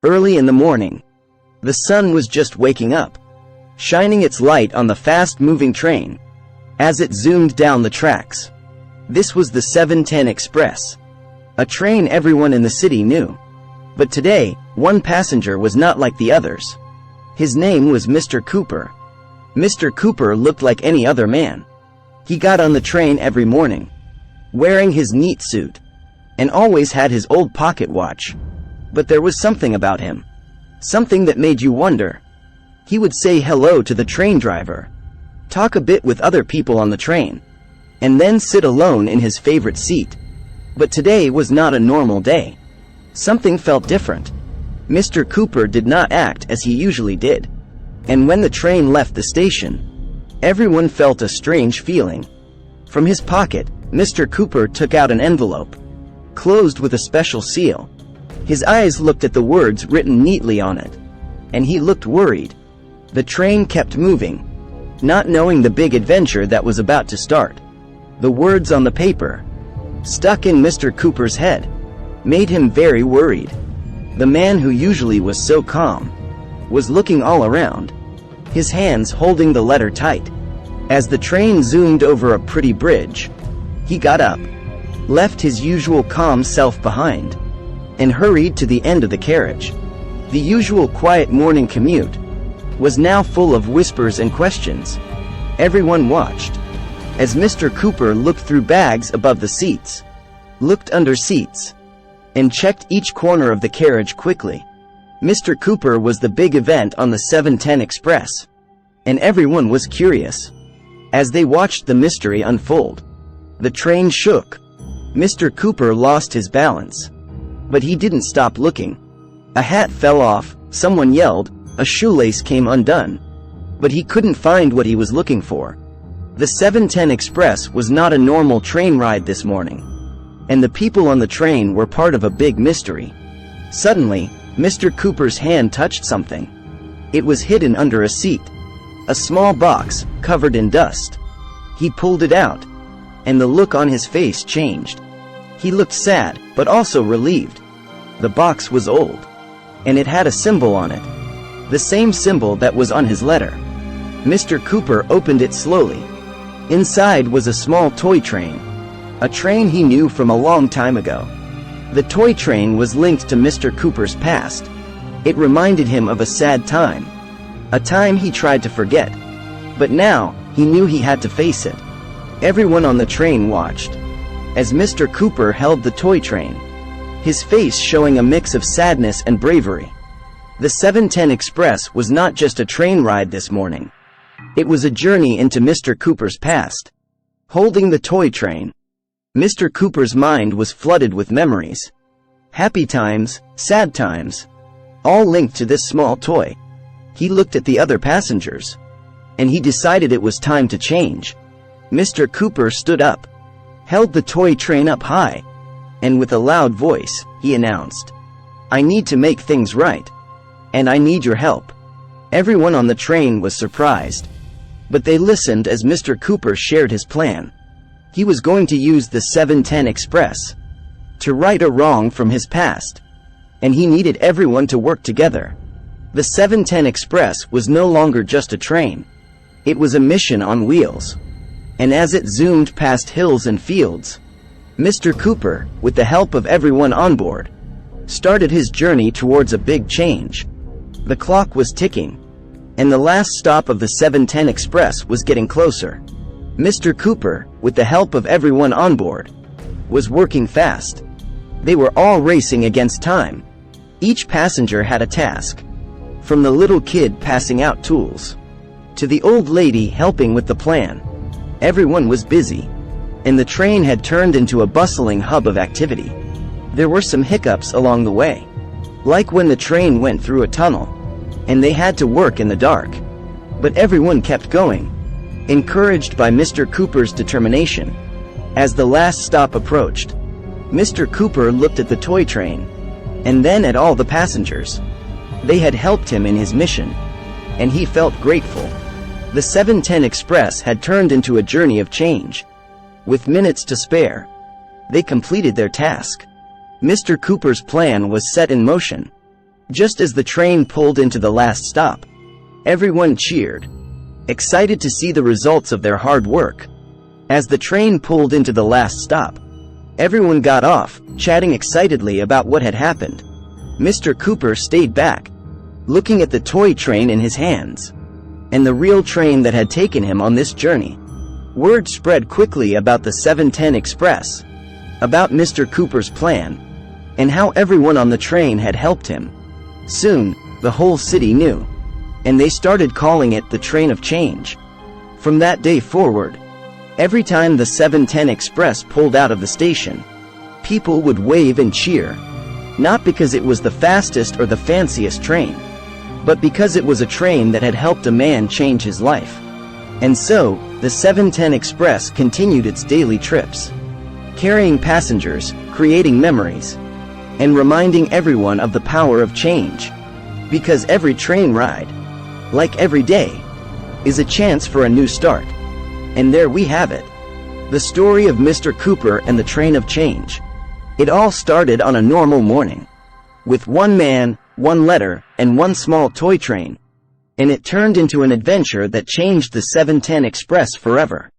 Early in the morning, the sun was just waking up, shining its light on the fast-moving train as it zoomed down the tracks. This was the 710 Express, a train everyone in the city knew. But today, one passenger was not like the others. His name was Mr. Cooper. Mr. Cooper looked like any other man. He got on the train every morning, wearing his neat suit, and always had his old pocket watch. But there was something about him, something that made you wonder. He would say hello to the train driver, talk a bit with other people on the train, and then sit alone in his favorite seat. But today was not a normal day. Something felt different. Mr. Cooper did not act as he usually did. And when the train left the station, everyone felt a strange feeling. From his pocket, Mr. Cooper took out an envelope, closed with a special seal. His eyes looked at the words written neatly on it, and he looked worried. The train kept moving, not knowing the big adventure that was about to start. The words on the paper, stuck in Mr. Cooper's head, made him very worried. The man who usually was so calm was looking all around, his hands holding the letter tight. As the train zoomed over a pretty bridge, he got up, left his usual calm self behind, and hurried to the end of the carriage. The usual quiet morning commute was now full of whispers and questions. Everyone watched as Mr. Cooper looked through bags above the seats, looked under seats, and checked each corner of the carriage quickly. Mr. Cooper was the big event on the 710 Express, and everyone was curious as they watched the mystery unfold. The train shook. Mr. Cooper lost his balance, but he didn't stop looking. A hat fell off, someone yelled, a shoelace came undone, but he couldn't find what he was looking for. The 710 Express was not a normal train ride this morning, and the people on the train were part of a big mystery. Suddenly, Mr. Cooper's hand touched something. It was hidden under a seat, a small box covered in dust. He pulled it out, and the look on his face changed. He looked sad, but also relieved. The box was old, and it had a symbol on it, the same symbol that was on his letter. Mr. Cooper opened it slowly. Inside was a small toy train, a train he knew from a long time ago. The toy train was linked to Mr. Cooper's past. It reminded him of a sad time, a time he tried to forget. But now, he knew he had to face it. Everyone on the train watched as Mr. Cooper held the toy train, his face showing a mix of sadness and bravery. The 710 Express was not just a train ride this morning. It was a journey into Mr. Cooper's past. Holding the toy train, Mr. Cooper's mind was flooded with memories. Happy times, sad times, all linked to this small toy. He looked at the other passengers, and he decided it was time to change. Mr. Cooper stood up, held the toy train up high, and with a loud voice, he announced, "I need to make things right, and I need your help." Everyone on the train was surprised, but they listened as Mr. Cooper shared his plan. He was going to use the 710 Express to right a wrong from his past, and he needed everyone to work together. The 710 Express was no longer just a train. It was a mission on wheels. And as it zoomed past hills and fields, Mr. Cooper, with the help of everyone on board, started his journey towards a big change. The clock was ticking, and the last stop of the 710 Express was getting closer. Mr. Cooper, with the help of everyone on board, was working fast. They were all racing against time. Each passenger had a task, from the little kid passing out tools to the old lady helping with the plan. Everyone was busy, and the train had turned into a bustling hub of activity. There were some hiccups along the way, like when the train went through a tunnel, and they had to work in the dark. But everyone kept going, encouraged by Mr. Cooper's determination. As the last stop approached, Mr. Cooper looked at the toy train, and then at all the passengers. They had helped him in his mission, and he felt grateful. The 710 Express had turned into a journey of change. With minutes to spare, they completed their task. Mr. Cooper's plan was set in motion. Just as the train pulled into the last stop, everyone cheered, excited to see the results of their hard work. As the train pulled into the last stop, everyone got off, chatting excitedly about what had happened. Mr. Cooper stayed back, looking at the toy train in his hands, and the real train that had taken him on this journey. Word spread quickly about the 710 Express, about Mr. Cooper's plan, and how everyone on the train had helped him. Soon, the whole city knew, and they started calling it the Train of Change. From that day forward, every time the 710 Express pulled out of the station, people would wave and cheer, not because it was the fastest or the fanciest train, but because it was a train that had helped a man change his life. And so, the 710 Express continued its daily trips, carrying passengers, creating memories, and reminding everyone of the power of change. Because every train ride, like every day, is a chance for a new start. And there we have it. The story of Mr. Cooper and the Train of Change. It all started on a normal morning, with one man, one letter, and one small toy train. And it turned into an adventure that changed the 710 Express forever.